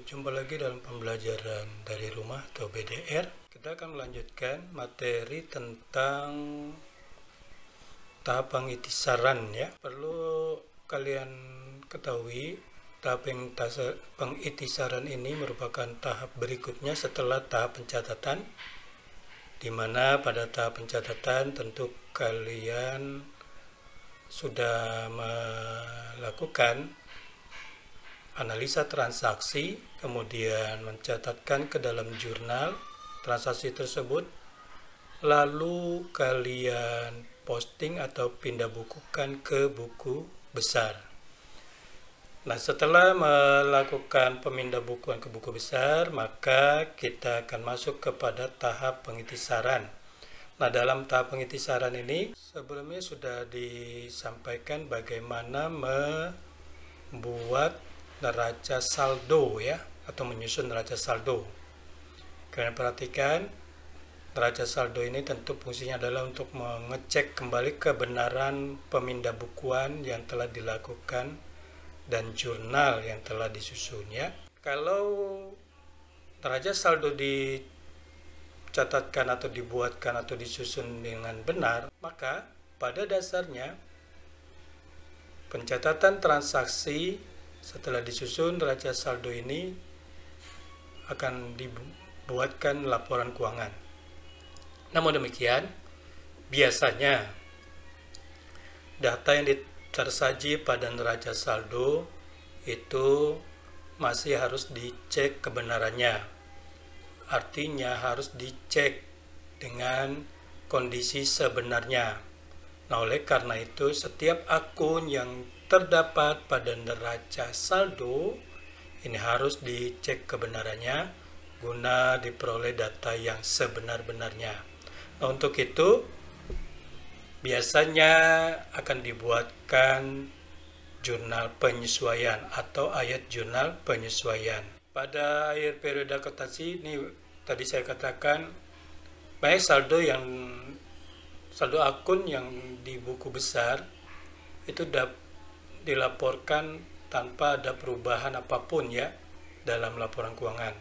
Jumpa lagi dalam pembelajaran dari rumah atau BDR. Kita akan melanjutkan materi tentang tahap pengitisaran ya. Perlu kalian ketahui, tahap pengitisaran ini merupakan tahap berikutnya setelah tahap pencatatan, di mana pada tahap pencatatan tentu kalian sudah melakukan analisa transaksi, kemudian mencatatkan ke dalam jurnal transaksi tersebut, lalu kalian posting atau pindah bukukan ke buku besar. Nah, setelah melakukan pemindah bukuan ke buku besar, maka kita akan masuk kepada tahap pengitisaran. Nah, dalam tahap pengitisaran ini sebelumnya sudah disampaikan bagaimana membuat neraca saldo ya, atau menyusun neraca saldo. Kalian perhatikan, neraca saldo ini tentu fungsinya adalah untuk mengecek kembali kebenaran pemindah bukuan yang telah dilakukan dan jurnal yang telah disusun ya. Kalau neraca saldo dicatatkan atau dibuatkan atau disusun dengan benar, maka pada dasarnya pencatatan transaksi setelah disusun neraca saldo ini akan dibuatkan laporan keuangan. Namun demikian, biasanya data yang tersaji pada neraca saldo itu masih harus dicek kebenarannya. Artinya harus dicek dengan kondisi sebenarnya. Nah, oleh karena itu setiap akun yang terdapat pada neraca saldo ini harus dicek kebenarannya guna diperoleh data yang sebenar-benarnya. Nah, untuk itu biasanya akan dibuatkan jurnal penyesuaian atau ayat jurnal penyesuaian. Pada akhir periode akuntansi ini tadi saya katakan banyak saldo akun yang di buku besar itu dilaporkan tanpa ada perubahan apapun ya dalam laporan keuangan.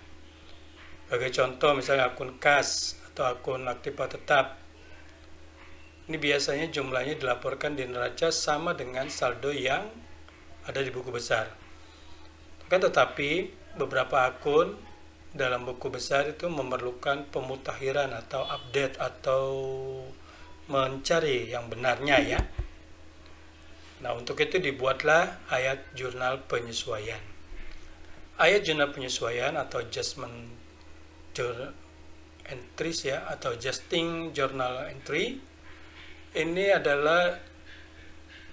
Sebagai contoh misalnya akun kas atau akun aktiva tetap. Ini biasanya jumlahnya dilaporkan di neraca sama dengan saldo yang ada di buku besar. Tetapi beberapa akun dalam buku besar itu memerlukan pemutakhiran atau update atau mencari yang benarnya ya. Nah, untuk itu dibuatlah ayat jurnal penyesuaian. Ayat jurnal penyesuaian atau adjustment entries ya, atau adjusting journal entry, ini adalah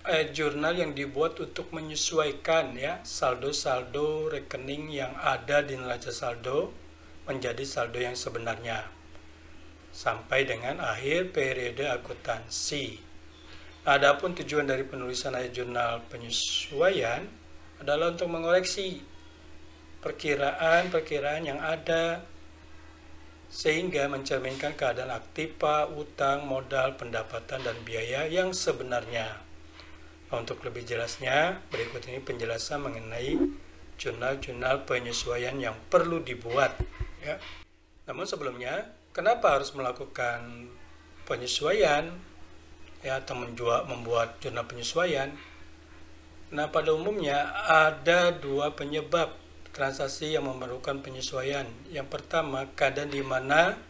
ayat jurnal yang dibuat untuk menyesuaikan ya saldo-saldo rekening yang ada di neraca saldo menjadi saldo yang sebenarnya sampai dengan akhir periode akuntansi. Adapun tujuan dari penulisan ayat jurnal penyesuaian adalah untuk mengoreksi perkiraan-perkiraan yang ada sehingga mencerminkan keadaan aktiva, utang, modal, pendapatan, dan biaya yang sebenarnya. Nah, untuk lebih jelasnya, berikut ini penjelasan mengenai jurnal-jurnal penyesuaian yang perlu dibuat. Ya. Namun sebelumnya, kenapa harus melakukan penyesuaian? Ya, atau membuat jurnal penyesuaian. Nah, pada umumnya ada dua penyebab transaksi yang memerlukan penyesuaian. Yang pertama, keadaan di mana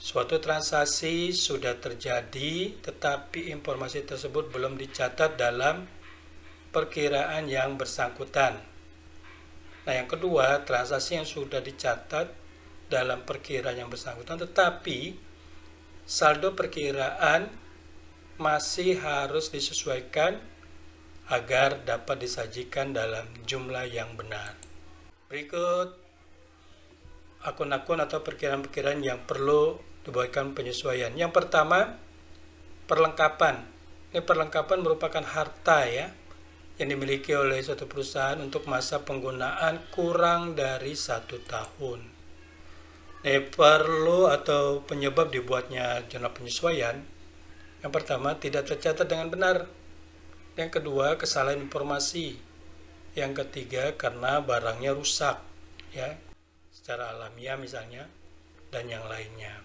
suatu transaksi sudah terjadi tetapi informasi tersebut belum dicatat dalam perkiraan yang bersangkutan. Nah, yang kedua, transaksi yang sudah dicatat dalam perkiraan yang bersangkutan tetapi saldo perkiraan masih harus disesuaikan agar dapat disajikan dalam jumlah yang benar. Berikut akun-akun atau perkiraan-perkiraan yang perlu dibuatkan penyesuaian. Yang pertama, perlengkapan. Ini perlengkapan merupakan harta ya yang dimiliki oleh suatu perusahaan untuk masa penggunaan kurang dari 1 tahun. Ini perlu atau penyebab dibuatnya jurnal penyesuaian. Yang pertama, tidak tercatat dengan benar. Yang kedua, kesalahan informasi. Yang ketiga, karena barangnya rusak. ya, secara alamiah misalnya, dan yang lainnya.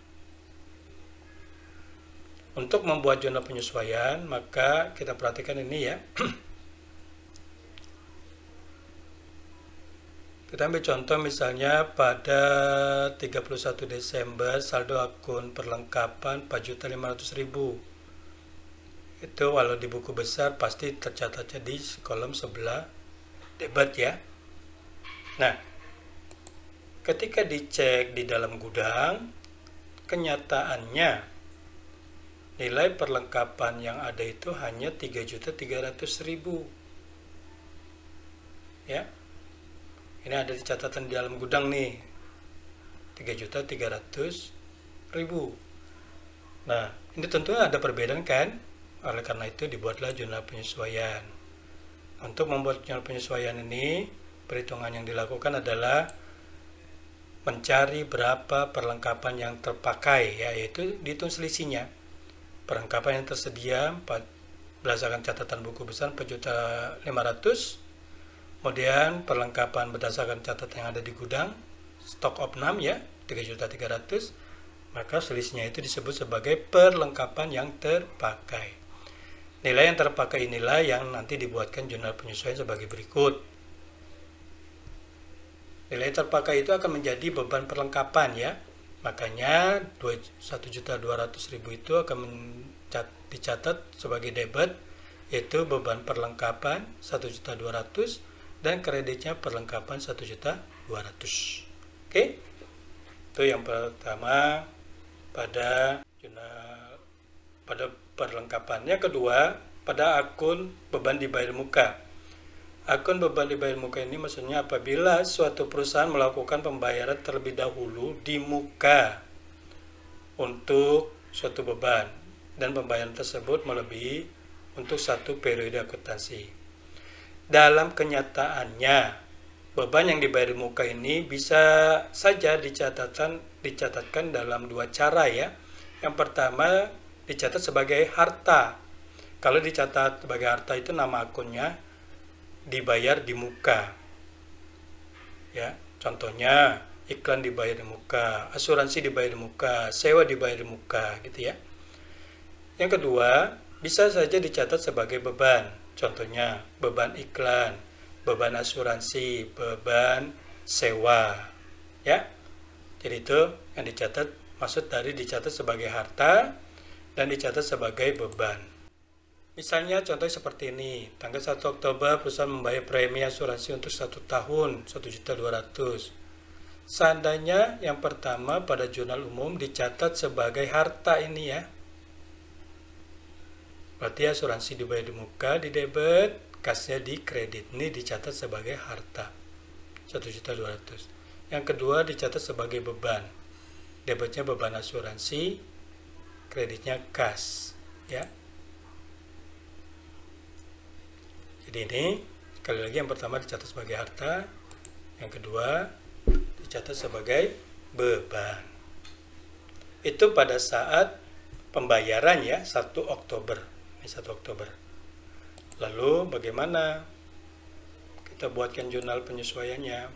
Untuk membuat jurnal penyesuaian, maka kita perhatikan ini ya. Kita ambil contoh misalnya pada 31 Desember saldo akun perlengkapan 4.500.000. Itu kalau di buku besar pasti tercatatnya di kolom sebelah debit ya. Nah, ketika dicek di dalam gudang, kenyataannya nilai perlengkapan yang ada itu hanya 3.300.000. Ya. Ini ada di catatan di dalam gudang nih, 3.300.000. Nah, ini tentunya ada perbedaan kan? Oleh karena itu dibuatlah jurnal penyesuaian. Untuk membuat jurnal penyesuaian ini, perhitungan yang dilakukan adalah mencari berapa perlengkapan yang terpakai, yaitu dihitung selisihnya. Perlengkapan yang tersedia berdasarkan catatan buku besar 4.500.000. Kemudian perlengkapan berdasarkan catatan yang ada di gudang, stok opnam ya, 3.300.000, maka selisihnya itu disebut sebagai perlengkapan yang terpakai. Nilai yang terpakai inilah yang nanti dibuatkan jurnal penyesuaian sebagai berikut. Nilai terpakai itu akan menjadi beban perlengkapan ya, makanya 1.200.000 itu akan dicatat sebagai debit, yaitu beban perlengkapan 1.200.000 dan kreditnya perlengkapan 1.200.000. Oke, itu yang pertama pada perlengkapan. Yang kedua, pada akun beban dibayar muka. Akun beban dibayar muka ini maksudnya apabila suatu perusahaan melakukan pembayaran terlebih dahulu di muka untuk suatu beban dan pembayaran tersebut melebihi untuk satu periode akuntansi. Dalam kenyataannya, beban yang dibayar di muka ini bisa saja dicatatkan dalam dua cara ya. Yang pertama, dicatat sebagai harta. Kalau dicatat sebagai harta itu nama akunnya dibayar di muka. Ya, contohnya iklan dibayar di muka, asuransi dibayar di muka, sewa dibayar di muka gitu ya. Yang kedua, bisa saja dicatat sebagai beban. Contohnya beban iklan, beban asuransi, beban sewa. Ya. Jadi itu yang dicatat, maksud dari dicatat sebagai harta dan dicatat sebagai beban. Misalnya contoh seperti ini, tanggal 1 Oktober perusahaan membayar premi asuransi untuk 1 tahun 1.200.000. Seandainya yang pertama pada jurnal umum dicatat sebagai harta ini ya. Berarti asuransi dibayar di muka, di debit, kasnya di kredit. Ini dicatat sebagai harta 1.200.000. Yang kedua dicatat sebagai beban. Debitnya beban asuransi, kreditnya kas ya. Jadi ini sekali lagi yang pertama dicatat sebagai harta, yang kedua dicatat sebagai beban. Itu pada saat pembayaran ya 1 Oktober. 1 Oktober. Lalu bagaimana kita buatkan jurnal penyesuaiannya?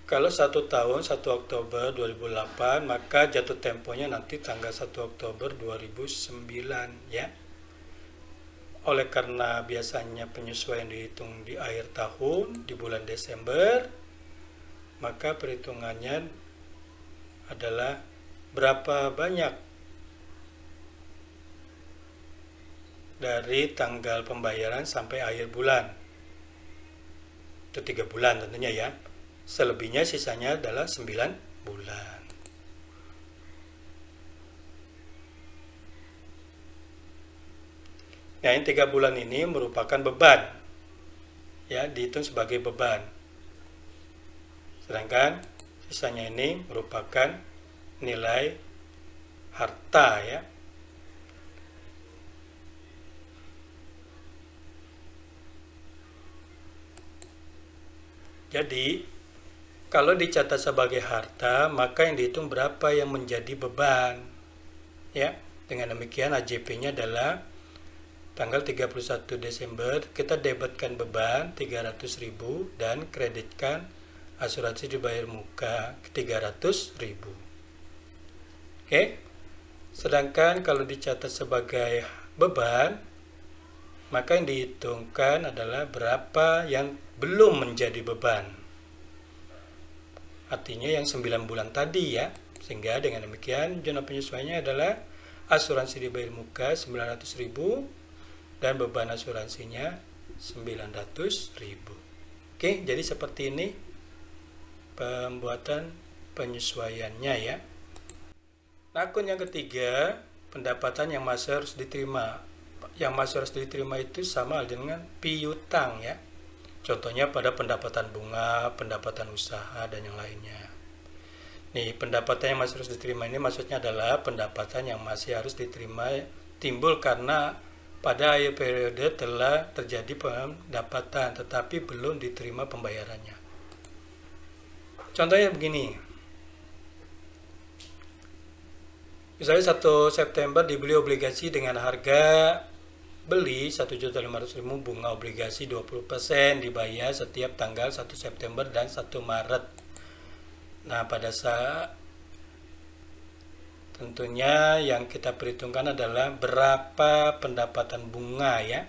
Kalau 1 tahun 1 Oktober 2008, maka jatuh temponya nanti tanggal 1 Oktober 2009 ya. Oleh karena biasanya penyesuaian dihitung di akhir tahun di bulan Desember, maka perhitungannya adalah berapa banyak dari tanggal pembayaran sampai akhir bulan. Itu 3 bulan tentunya ya. Selebihnya sisanya adalah 9 bulan. Nah, yang 3 bulan ini merupakan beban. Ya, dihitung sebagai beban. Sedangkan sisanya ini merupakan nilai harta ya. Jadi kalau dicatat sebagai harta, maka yang dihitung berapa yang menjadi beban ya. Dengan demikian AJP-nya adalah tanggal 31 Desember kita debitkan beban 300.000 dan kreditkan asuransi dibayar muka 300.000. Oke. Sedangkan kalau dicatat sebagai beban, maka yang dihitungkan adalah berapa yang belum menjadi beban. Artinya yang 9 bulan tadi ya. Sehingga dengan demikian zona penyesuaiannya adalah asuransi dibayar muka 900.000 dan beban asuransinya 900.000. Oke, jadi seperti ini pembuatan penyesuaiannya ya. Nah, akun yang ketiga, pendapatan yang masih harus diterima. Yang masih harus diterima itu sama dengan piutang ya. Contohnya pada pendapatan bunga, pendapatan usaha, dan yang lainnya. Nih, pendapatan yang masih harus diterima ini maksudnya adalah pendapatan yang masih harus diterima timbul karena pada akhir periode telah terjadi pendapatan tetapi belum diterima pembayarannya. Contohnya begini. Misalnya 1 September dibeli obligasi dengan harga beli 1.500.000, bunga obligasi 20%, dibayar setiap tanggal 1 September dan 1 Maret. Nah, pada saat tentunya yang kita perhitungkan adalah berapa pendapatan bunga ya.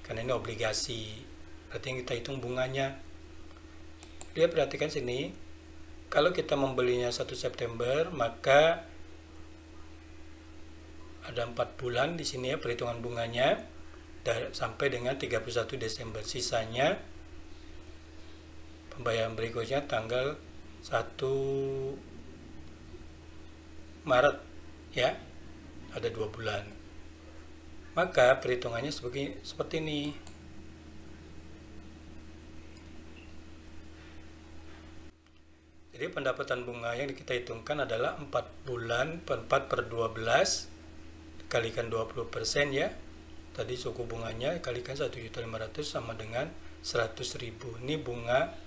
Karena ini obligasi. Berarti yang kita hitung bunganya. Dia perhatikan sini. Kalau kita membelinya 1 September, maka ada 4 bulan di sini ya perhitungan bunganya sampai dengan 31 Desember. Sisanya pembayaran berikutnya tanggal 1 Maret ya, ada 2 bulan. Maka perhitungannya seperti ini. Jadi pendapatan bunga yang kita hitungkan adalah 4 bulan 4 per 12 kalikan 20% ya. Tadi suku bunganya kalikan 1.500.000 sama dengan 100.000. Ini bunga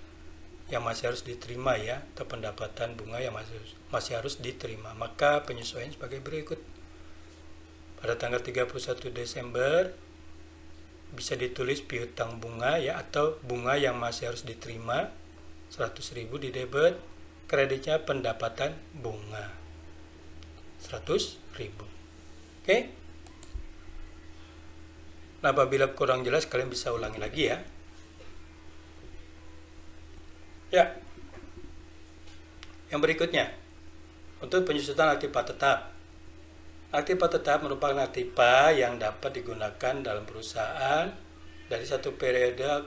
yang masih harus diterima ya, atau pendapatan bunga yang masih harus diterima. Maka penyesuaian sebagai berikut. Pada tanggal 31 Desember bisa ditulis piutang bunga ya, atau bunga yang masih harus diterima 100.000 di debit, kreditnya pendapatan bunga 100.000. Oke. Nah, apabila kurang jelas kalian bisa ulangi lagi ya. Ya, yang berikutnya untuk penyusutan aktiva tetap. Aktiva tetap merupakan aktiva yang dapat digunakan dalam perusahaan dari satu periode.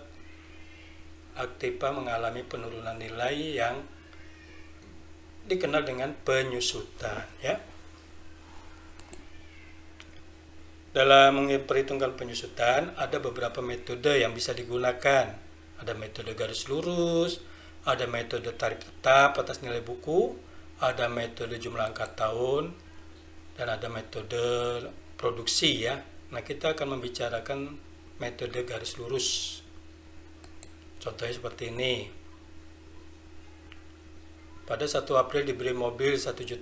Aktiva mengalami penurunan nilai yang dikenal dengan penyusutan ya. Dalam memperhitungkan penyusutan ada beberapa metode yang bisa digunakan. Ada metode garis lurus, ada metode tarif tetap atas nilai buku, ada metode jumlah angka tahun, dan ada metode produksi ya. Nah, kita akan membicarakan metode garis lurus. Contohnya seperti ini. Pada 1 April diberi mobil 125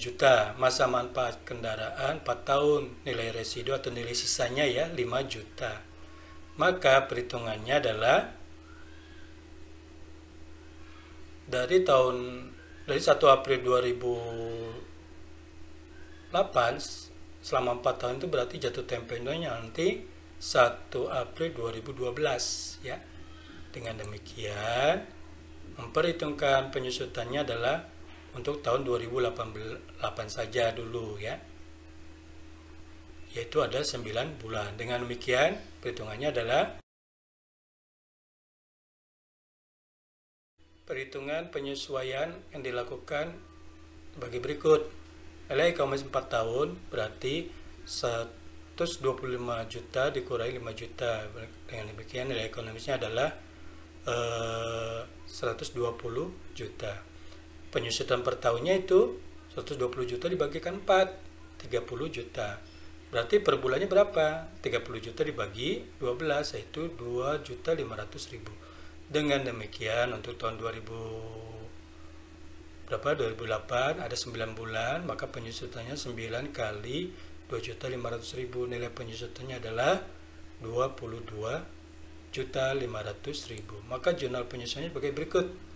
juta, masa manfaat kendaraan 4 tahun, nilai residu atau nilai sisanya ya 5 juta. Maka perhitungannya adalah dari 1 April 2008 selama 4 tahun itu berarti jatuh temponya nanti 1 April 2012 ya. Dengan demikian memperhitungkan penyusutannya adalah untuk tahun 2008 saja dulu ya, yaitu ada 9 bulan. Dengan demikian perhitungannya adalah perhitungan penyesuaian yang dilakukan bagi berikut. Nilai ekonomis 4 tahun berarti 125 juta dikurangi 5 juta. Dengan demikian nilai ekonomisnya adalah 120 juta. Penyusutan per tahunnya itu 120 juta dibagikan 4, 30 juta. Berarti per bulannya berapa? 30 juta dibagi 12, yaitu 2.500.000. Dengan demikian untuk tahun 2008 berapa? 2008 ada 9 bulan, maka penyusutannya 9 kali 2.500.000. Nilai penyusutannya adalah 22.500.000. Maka jurnal penyusutannya sebagai berikut.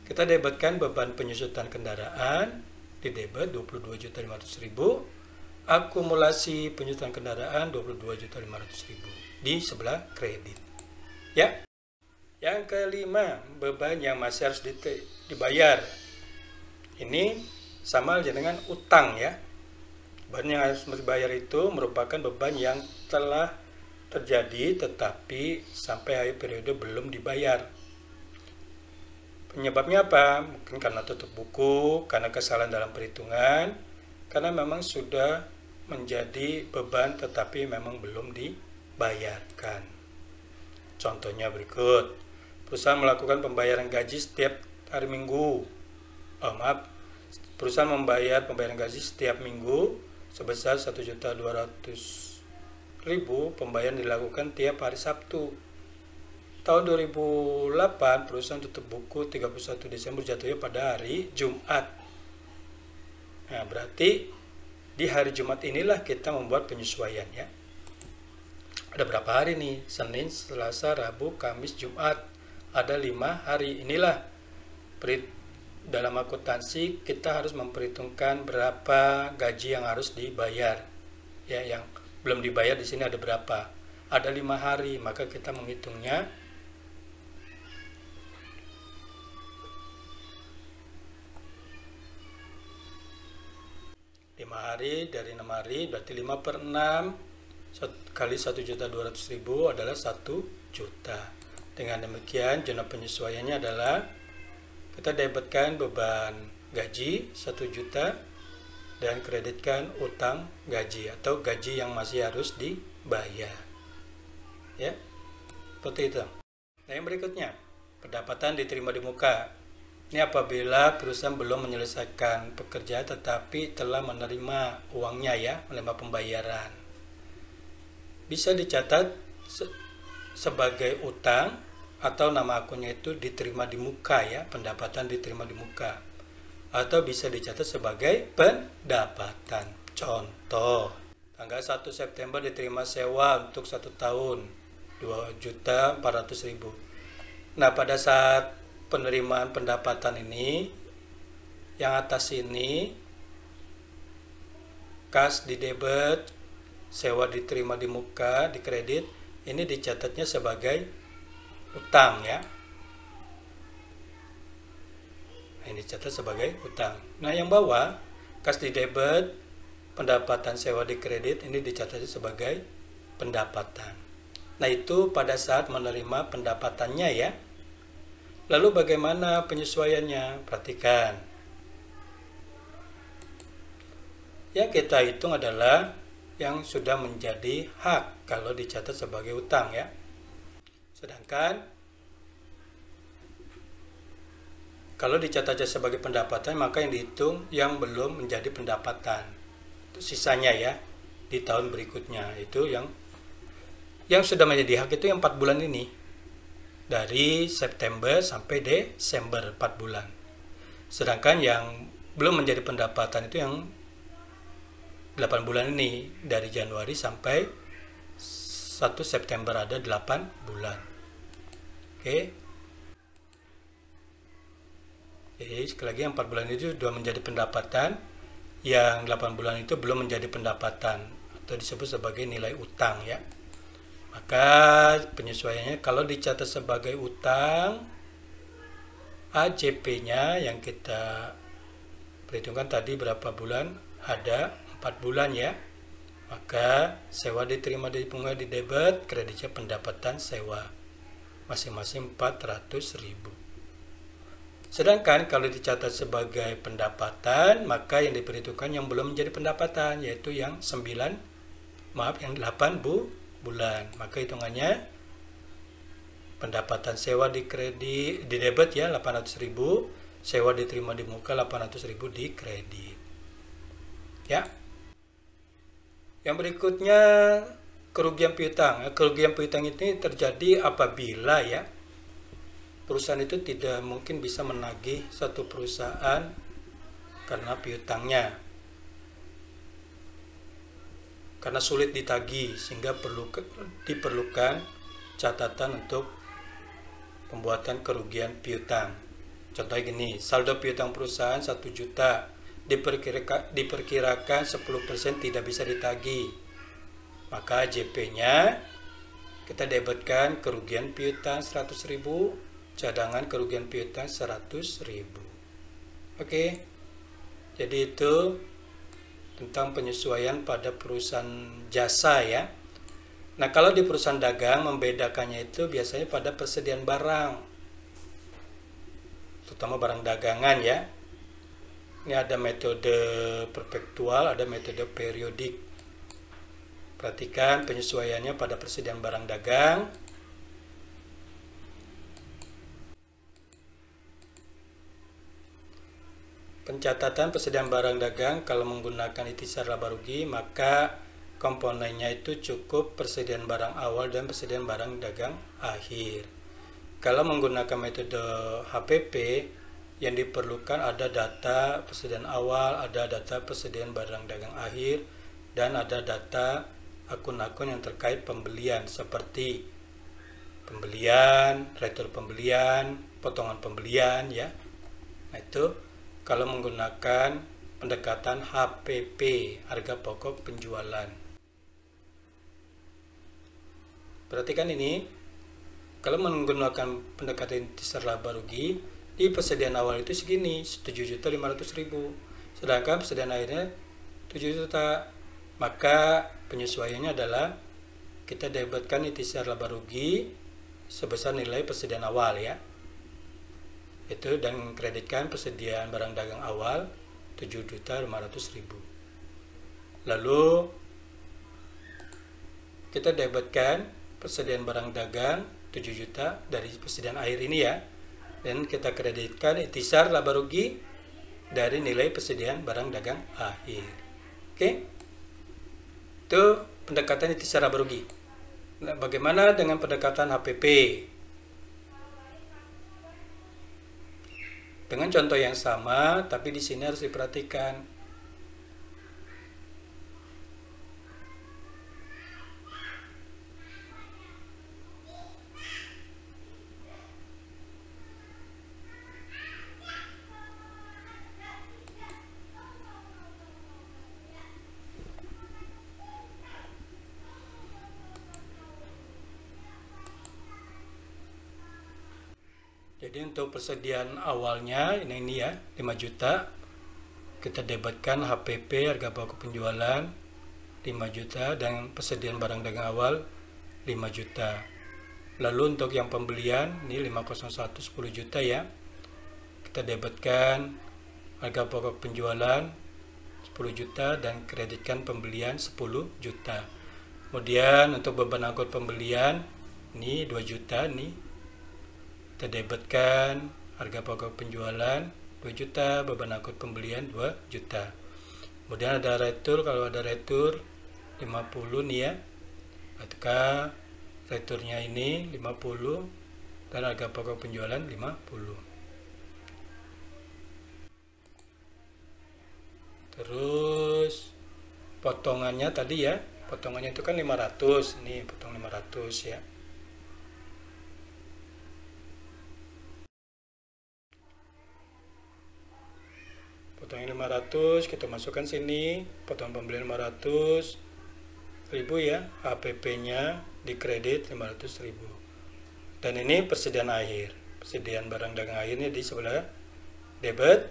Kita debetkan beban penyusutan kendaraan di debit 22.500.000, akumulasi penyusutan kendaraan 22.500.000 di sebelah kredit. Ya. Yang kelima, beban yang masih harus dibayar. Ini sama aja dengan utang ya. Beban yang harus dibayar itu merupakan beban yang telah terjadi tetapi sampai akhir periode belum dibayar. Penyebabnya apa? Mungkin karena tutup buku, karena kesalahan dalam perhitungan, karena memang sudah menjadi beban tetapi memang belum dibayarkan. Contohnya berikut. Perusahaan melakukan pembayaran gaji setiap hari Minggu. Perusahaan membayar pembayaran gaji setiap minggu sebesar 1.200.000. Pembayaran dilakukan tiap hari Sabtu. Tahun 2008 perusahaan tutup buku 31 Desember jatuhnya pada hari Jumat. Nah, berarti di hari Jumat inilah kita membuat penyesuaian ya. Ada berapa hari nih? Senin, Selasa, Rabu, Kamis, Jumat. Ada 5 hari. Inilah dalam akuntansi kita harus memperhitungkan berapa gaji yang harus dibayar. Ya, yang belum dibayar di sini ada berapa? Ada 5 hari, maka kita menghitungnya 5 hari dari 6 hari berarti 5/6 kali 1.200.000 adalah 1 juta. Dengan demikian jurnal penyesuaiannya adalah kita debitkan beban gaji 1 juta dan kreditkan utang gaji atau gaji yang masih harus dibayar. Ya, seperti itu. Nah, yang berikutnya, pendapatan diterima di muka. Ini apabila perusahaan belum menyelesaikan pekerjaan tetapi telah menerima uangnya ya, menerima pembayaran. Bisa dicatat sebagai utang atau nama akunnya itu diterima di muka ya, pendapatan diterima di muka. Atau bisa dicatat sebagai pendapatan. Contoh, tanggal 1 September diterima sewa untuk 1 tahun 2.400.000. Nah, pada saat penerimaan pendapatan ini, yang atas ini kas di debit, sewa diterima di muka, di kredit, ini dicatatnya sebagai utang ya. Ini dicatat sebagai utang. Nah, yang bawah, kas di debit, pendapatan sewa di kredit, ini dicatatnya sebagai pendapatan. Nah, itu pada saat menerima pendapatannya ya. Lalu bagaimana penyesuaiannya? Perhatikan. Yang kita hitung adalah yang sudah menjadi hak kalau dicatat sebagai utang ya. Sedangkan kalau dicatatnya sebagai pendapatan, maka yang dihitung yang belum menjadi pendapatan. Itu sisanya ya di tahun berikutnya. Itu yang sudah menjadi hak itu yang 4 bulan ini. Dari September sampai Desember 4 bulan. Sedangkan yang belum menjadi pendapatan itu yang 8 bulan ini, dari Januari sampai 1 September ada 8 bulan. Oke. Jadi sekali lagi yang 4 bulan itu sudah menjadi pendapatan, yang 8 bulan itu belum menjadi pendapatan atau disebut sebagai nilai utang ya. Maka penyesuaiannya kalau dicatat sebagai utang, AJP-nya yang kita perhitungkan tadi berapa bulan? Ada 4 bulan ya. Maka sewa diterima di bunga di debit, kreditnya pendapatan sewa. Masing-masing 400.000. Sedangkan kalau dicatat sebagai pendapatan, maka yang diperhitungkan yang belum menjadi pendapatan, yaitu yang 8 bulan. Maka hitungannya pendapatan sewa di kredit, di debit ya 800.000, sewa diterima di muka 800.000 di kredit. Ya. Yang berikutnya kerugian piutang. Kerugian piutang ini terjadi apabila ya perusahaan itu tidak mungkin bisa menagih satu perusahaan karena piutangnya, karena sulit ditagih, sehingga diperlukan catatan untuk pembuatan kerugian piutang. Contohnya gini, saldo piutang perusahaan 1 juta, diperkirakan 10% tidak bisa ditagih, maka JP-nya kita debitkan kerugian piutang 100.000, cadangan kerugian piutang 100.000. Oke, jadi itu tentang penyesuaian pada perusahaan jasa ya. Nah, kalau di perusahaan dagang membedakannya itu biasanya pada persediaan barang, terutama barang dagangan ya. Ini ada metode perpetual, ada metode periodik. Perhatikan penyesuaiannya pada persediaan barang dagang. Pencatatan persediaan barang dagang kalau menggunakan ikhtisar laba rugi, maka komponennya itu cukup persediaan barang awal dan persediaan barang dagang akhir. Kalau menggunakan metode HPP, yang diperlukan ada data persediaan awal, ada data persediaan barang dagang akhir, dan ada data akun-akun yang terkait pembelian seperti pembelian, retur pembelian, potongan pembelian ya. Nah, itu kalau menggunakan pendekatan HPP, harga pokok penjualan. Perhatikan ini, kalau menggunakan pendekatan ikhtisar laba rugi, di persediaan awal itu segini, 7.500.000, sedangkan persediaan akhirnya 7 juta. Maka penyesuaiannya adalah kita debitkan ikhtisar laba rugi sebesar nilai persediaan awal ya, itu, dan kreditkan persediaan barang dagang awal 7.500.000. Lalu kita debitkan persediaan barang dagang 7 juta dari persediaan akhir ini ya, dan kita kreditkan ikhtisar laba rugi dari nilai persediaan barang dagang akhir. Oke, itu pendekatan ikhtisar laba rugi. Nah, bagaimana dengan pendekatan HPP? Dengan contoh yang sama, tapi di sini harus diperhatikan. Jadi untuk persediaan awalnya ini ya 5 juta, kita debitkan HPP harga pokok penjualan 5 juta dan persediaan barang dagang awal 5 juta. Lalu untuk yang pembelian ini 501 10 juta ya, kita debitkan harga pokok penjualan 10 juta dan kreditkan pembelian 10 juta. Kemudian untuk beban angkut pembelian ini 2 juta nih, kita debitkan harga pokok penjualan 2 juta, beban angkut pembelian 2 juta. Kemudian ada retur, kalau ada retur 50 nih ya, maka returnya ini 50 dan harga pokok penjualan 50. Terus potongannya tadi ya, potongannya itu kan 500, nih potong 500 ya. Potongnya 500, kita masukkan sini, potong pembelian 500.000 ya, HPP-nya dikredit 500.000. Dan ini persediaan akhir, persediaan barang dagang akhirnya di sebelah debit,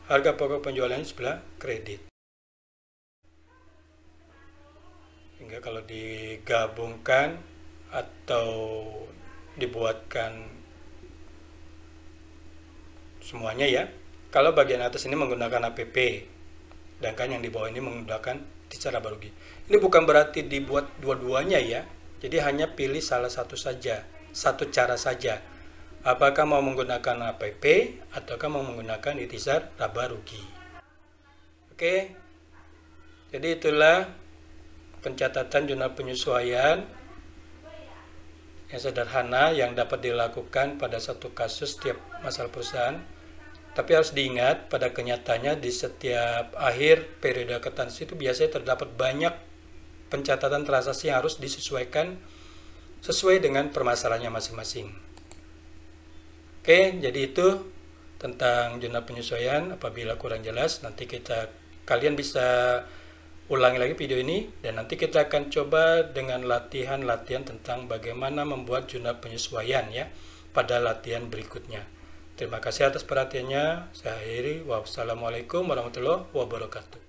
harga pokok penjualannya sebelah kredit. Sehingga kalau digabungkan atau dibuatkan semuanya ya, kalau bagian atas ini menggunakan HPP, sedangkan yang di bawah ini menggunakan ikhtisar laba rugi. Ini bukan berarti dibuat dua-duanya ya, jadi hanya pilih salah satu saja, satu cara saja. Apakah mau menggunakan HPP ataukah mau menggunakan ikhtisar laba rugi. Oke, jadi itulah pencatatan jurnal penyesuaian yang sederhana yang dapat dilakukan pada satu kasus setiap masalah perusahaan Tapi harus diingat, pada kenyataannya di setiap akhir periode akuntansi itu biasanya terdapat banyak pencatatan transaksi yang harus disesuaikan sesuai dengan permasalahannya masing-masing. Oke, jadi itu tentang jurnal penyesuaian. Apabila kurang jelas, nanti kalian bisa ulangi lagi video ini, dan nanti kita akan coba dengan latihan-latihan tentang bagaimana membuat jurnal penyesuaian ya pada latihan berikutnya. Terima kasih atas perhatiannya. Saya akhiri. Wassalamualaikum warahmatullahi wabarakatuh.